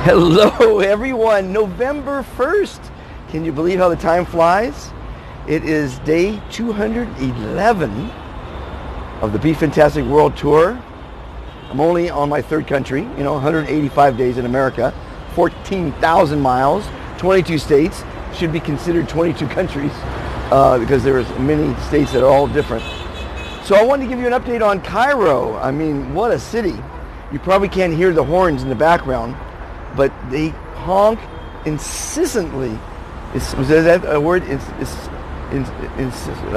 Hello everyone, November 1st. Can you believe how the time flies? It is day 211 of the Be Fantastic World Tour. I'm only on my third country, 185 days in America, 14,000 miles, 22 states. Should be considered 22 countries because there's many states that are all different. So I wanted to give you an update on Cairo. I mean, what a city. You probably can't hear the horns in the background, but they honk incessantly. Was that a word? I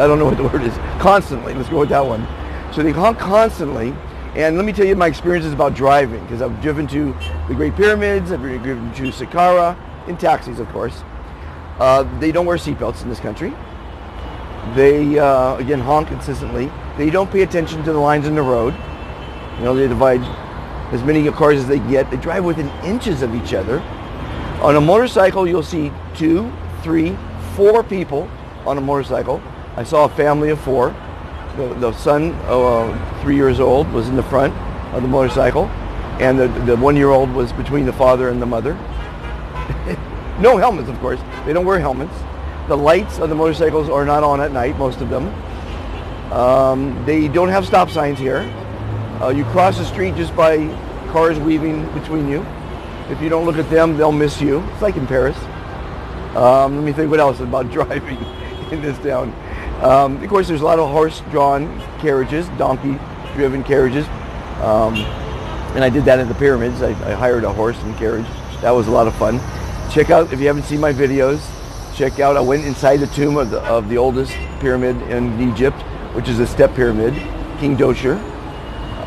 don't know what the word is. Constantly. Let's go with that one. So they honk constantly. And let me tell you my experiences about driving, because I've driven to the Great Pyramids, I've driven to Saqqara, in taxis, of course. They don't wear seatbelts in this country. They, again, honk consistently. They don't pay attention to the lines in the road. They divide as many cars as they get. They drive within inches of each other. On a motorcycle, you'll see 2, 3, 4 people on a motorcycle. I saw a family of 4. The son, 3 years old, was in the front of the motorcycle, and the 1-year-old was between the father and the mother. No helmets, of course. They don't wear helmets. The lights of the motorcycles are not on at night, most of them. They don't have stop signs here. You cross the street just by cars weaving between you. If you don't look at them, they'll miss you. It's like in Paris. Let me think what else about driving in this town. Of course, there's a lot of horse-drawn carriages, donkey-driven carriages. And I did that in the pyramids. I hired a horse and carriage. That was a lot of fun. Check out, if you haven't seen my videos, check out, I went inside the tomb of the oldest pyramid in Egypt, which is a step pyramid, King Dosher.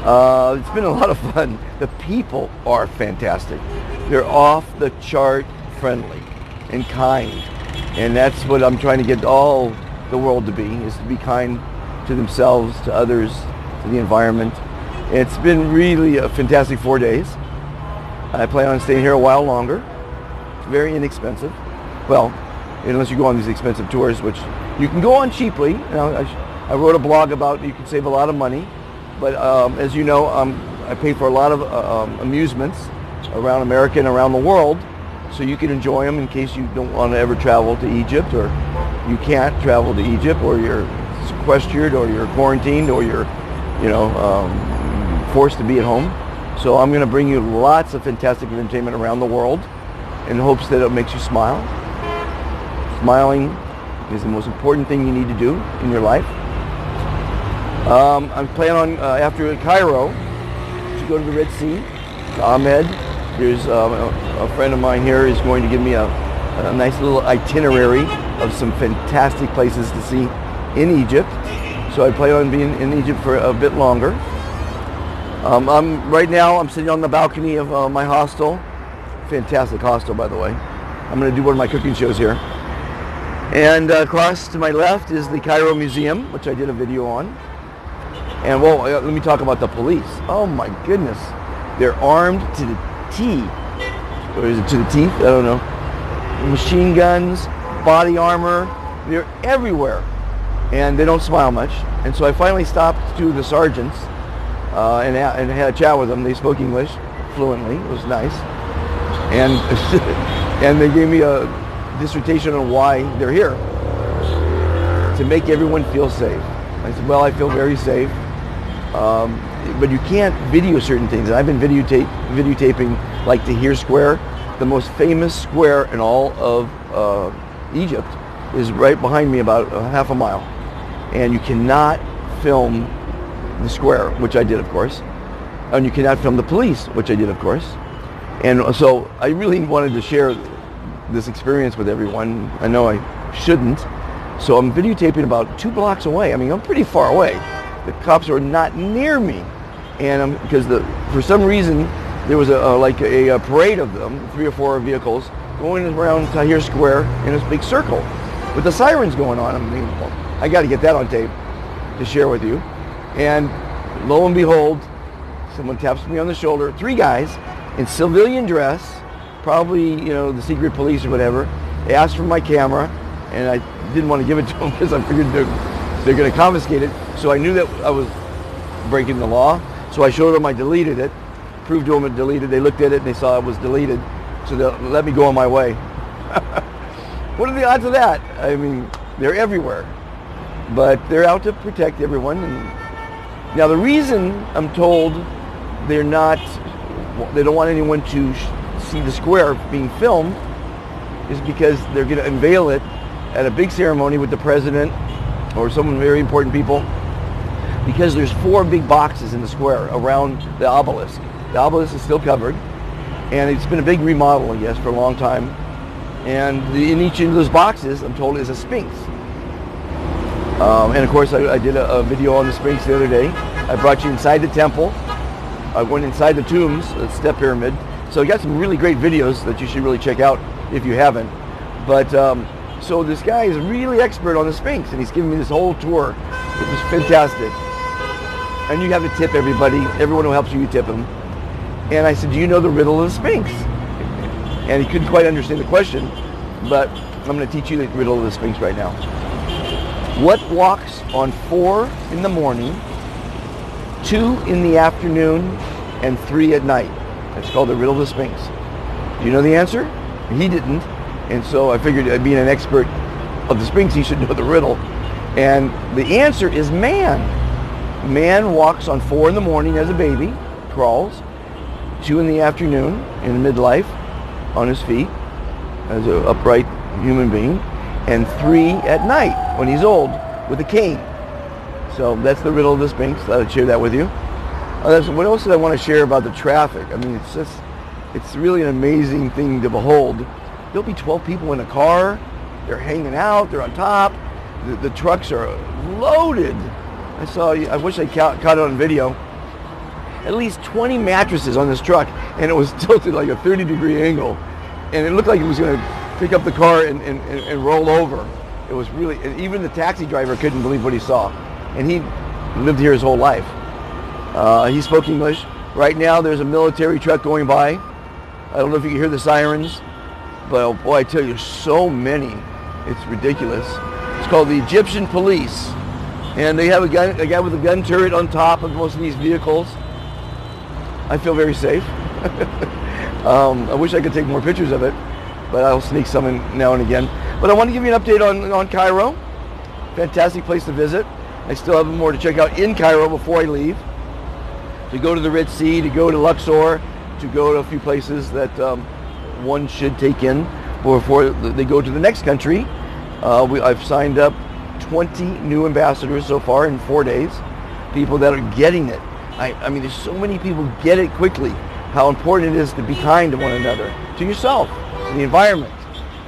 It's been a lot of fun. The people are fantastic. They're off the chart friendly and kind. And that's what I'm trying to get all the world to be, is to be kind to themselves, to others, to the environment. It's been really a fantastic 4 days. I plan on staying here a while longer. It's very inexpensive. Well, unless you go on these expensive tours, which you can go on cheaply. I wrote a blog about you can save a lot of money. But as you know, I pay for a lot of amusements around America and around the world, so you can enjoy them in case you don't want to ever travel to Egypt, or you can't travel to Egypt, or you're sequestered, or you're quarantined, or you're, forced to be at home. So I'm going to bring you lots of fantastic entertainment around the world in hopes that it makes you smile. Smiling is the most important thing you need to do in your life. I'm planning on, after Cairo, to go to the Red Sea, to Ahmed. There's a friend of mine here is going to give me a nice little itinerary of some fantastic places to see in Egypt. So I plan on being in Egypt for a bit longer. Right now I'm sitting on the balcony of my hostel. Fantastic hostel, by the way. I'm going to do one of my cooking shows here. And across to my left is the Cairo Museum, which I did a video on. And well, let me talk about the police. Oh my goodness. They're armed to the teeth. Or is it to the teeth? I don't know. Machine guns, body armor. They're everywhere. And they don't smile much. And so I finally stopped to the sergeants and had a chat with them. They spoke English fluently. It was nice. And, and they gave me a dissertation on why they're here. To make everyone feel safe. I said, well, I feel very safe. But you can't video certain things. And I've been videotaping like Tahrir Square. The most famous square in all of Egypt is right behind me, about half a mile. And you cannot film the square, which I did, of course. And you cannot film the police, which I did, of course. And so I really wanted to share this experience with everyone. I know I shouldn't. So I'm videotaping about 2 blocks away. I mean, I'm pretty far away. The cops are not near me. And because for some reason, there was a parade of them, 3 or 4 vehicles, going around Tahrir Square in this big circle with the sirens going on. I mean, well, I got to get that on tape to share with you. And lo and behold, someone taps me on the shoulder. 3 guys in civilian dress, probably, the secret police or whatever. They asked for my camera, and I didn't want to give it to them because I figured they're going to confiscate it. So I knew that I was breaking the law. So I showed them I deleted it, proved to them it deleted. They looked at it and they saw it was deleted. so they'll let me go on my way. What are the odds of that? I mean, they're everywhere, but they're out to protect everyone. And now the reason I'm told they don't want anyone to see the square being filmed is because they're going to unveil it at a big ceremony with the president or some very important people, because there's 4 big boxes in the square around the obelisk. The obelisk is still covered, and it's been a big remodel, I guess, for a long time. And in each of those boxes, I'm told, is a sphinx. And of course, I did a video on the sphinx the other day. I brought you inside the temple. I went inside the tombs, the step pyramid. So I got some really great videos that you should really check out if you haven't. But so this guy is really expert on the sphinx, and he's giving me this whole tour. It was fantastic. And you have to tip everybody. Everyone who helps you, you tip them. And I said, do you know the riddle of the sphinx? And he couldn't quite understand the question, but I'm going to teach you the riddle of the sphinx right now. What walks on 4 in the morning, 2 in the afternoon, and 3 at night? It's called the riddle of the sphinx. Do you know the answer? He didn't. And so I figured, being an expert of the sphinx, he should know the riddle. And the answer is man. Man walks on 4 in the morning as a baby, crawls, 2 in the afternoon in midlife on his feet as an upright human being, and 3 at night when he's old with a cane. So that's the riddle of the sphinx. I'll share that with you. What else did I want to share about the traffic? I mean, it's really an amazing thing to behold. There'll be 12 people in a car. They're hanging out. They're on top. The trucks are loaded. I wish I caught it on video. At least 20 mattresses on this truck, and it was tilted like a 30-degree angle, and it looked like it was going to pick up the car and roll over. It was really, and even the taxi driver couldn't believe what he saw, and he lived here his whole life. He spoke English. Right now there's a military truck going by. I don't know if you can hear the sirens, but oh boy, I tell you, so many. It's ridiculous. It's called the Egyptian police, and they have a guy with a gun turret on top of most of these vehicles. I feel very safe. I wish I could take more pictures of it, but I'll sneak some in now and again. But I want to give you an update on Cairo. Fantastic place to visit. I still have more to check out in Cairo before I leave. To go to the Red Sea, to go to Luxor, to go to a few places that one should take in before they go to the next country. I've signed up 20 new ambassadors so far in 4 days. People that are getting it. I mean, there's so many people get it quickly, how important it is to be kind to one another, to yourself, to the environment,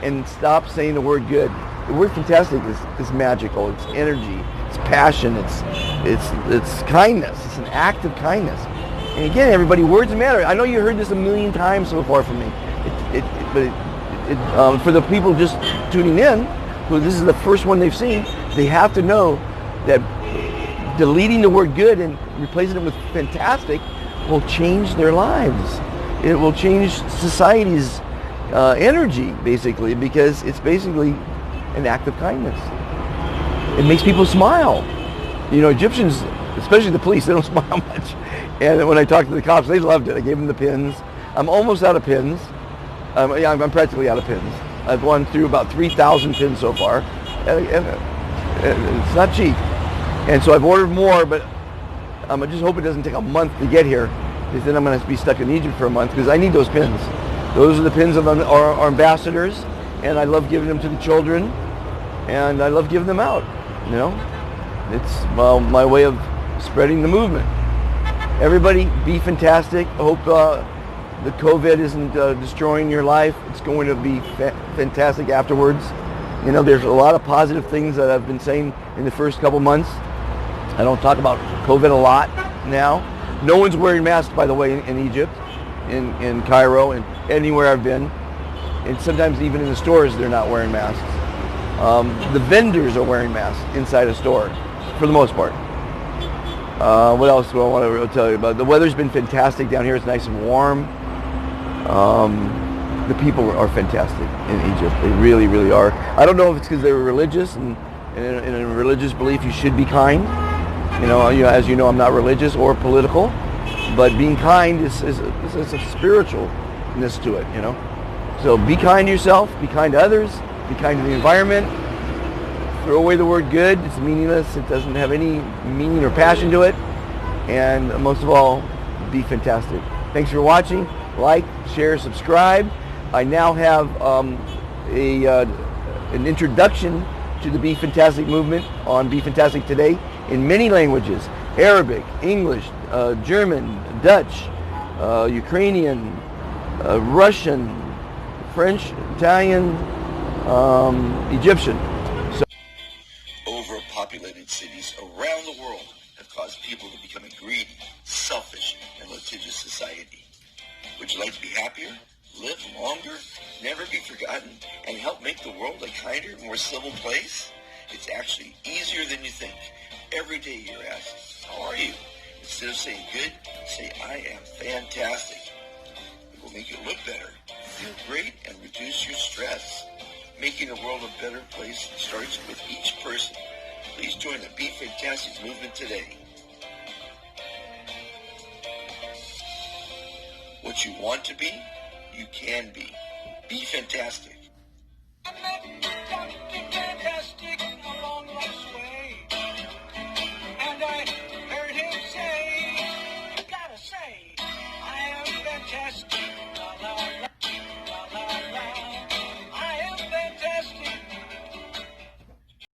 and stop saying the word good. The word fantastic is magical. It's energy, it's passion, it's kindness. It's an act of kindness. And again, everybody, words matter. I know you heard this a million times so far from me, but for the people just tuning in, who this is the first one they've seen, they have to know that deleting the word good and replacing it with fantastic will change their lives. It will change society's energy, basically, because it's basically an act of kindness. It makes people smile. You know, Egyptians, especially the police, they don't smile much. And when I talked to the cops, they loved it. I gave them the pins. I'm almost out of pins. I'm practically out of pins. I've gone through about 3,000 pins so far. And it's not cheap. And so I've ordered more, but I just hope it doesn't take a month to get here, because then I'm going to be stuck in Egypt for a month, because I need those pins. Those are the pins of our ambassadors, and I love giving them to the children, and I love giving them out. You know, it's my way of spreading the movement. Everybody, be fantastic. I hope the COVID isn't destroying your life. It's going to be fantastic afterwards. You know, there's a lot of positive things that I've been saying in the first couple months. I don't talk about COVID a lot now. No one's wearing masks, by the way, in Egypt, in Cairo, and anywhere I've been. And sometimes even in the stores, they're not wearing masks. The vendors are wearing masks inside a store, for the most part. What else do I want to tell you about? The weather's been fantastic down here. It's nice and warm. The people are fantastic in Egypt. They really, really are. I don't know if it's because they're religious, and in a religious belief you should be kind. You know, as you know, I'm not religious or political, but being kind is a spiritualness to it, you know. So be kind to yourself, be kind to others, be kind to the environment. Throw away the word good. It's meaningless. It doesn't have any meaning or passion to it. And most of all, be fantastic. Thanks for watching. Like, share, subscribe. I now have an introduction to the Be Fantastic movement on Be Fantastic Today in many languages: Arabic, English, German, Dutch, Ukrainian, Russian, French, Italian, Egyptian. Overpopulated cities around the world have caused people to become a greedy, selfish, and litigious society. Would you like to be happier, live longer, never be forgotten, and help make the world a kinder, more civil place? It's actually easier than you think. Every day you're asked, how are you? Instead of saying good, say, I am fantastic. It will make you look better, feel great, and reduce your stress. Making the world a better place starts with each person. Please join the Be Fantastic movement today. What you want to be, you can be. Be fantastic.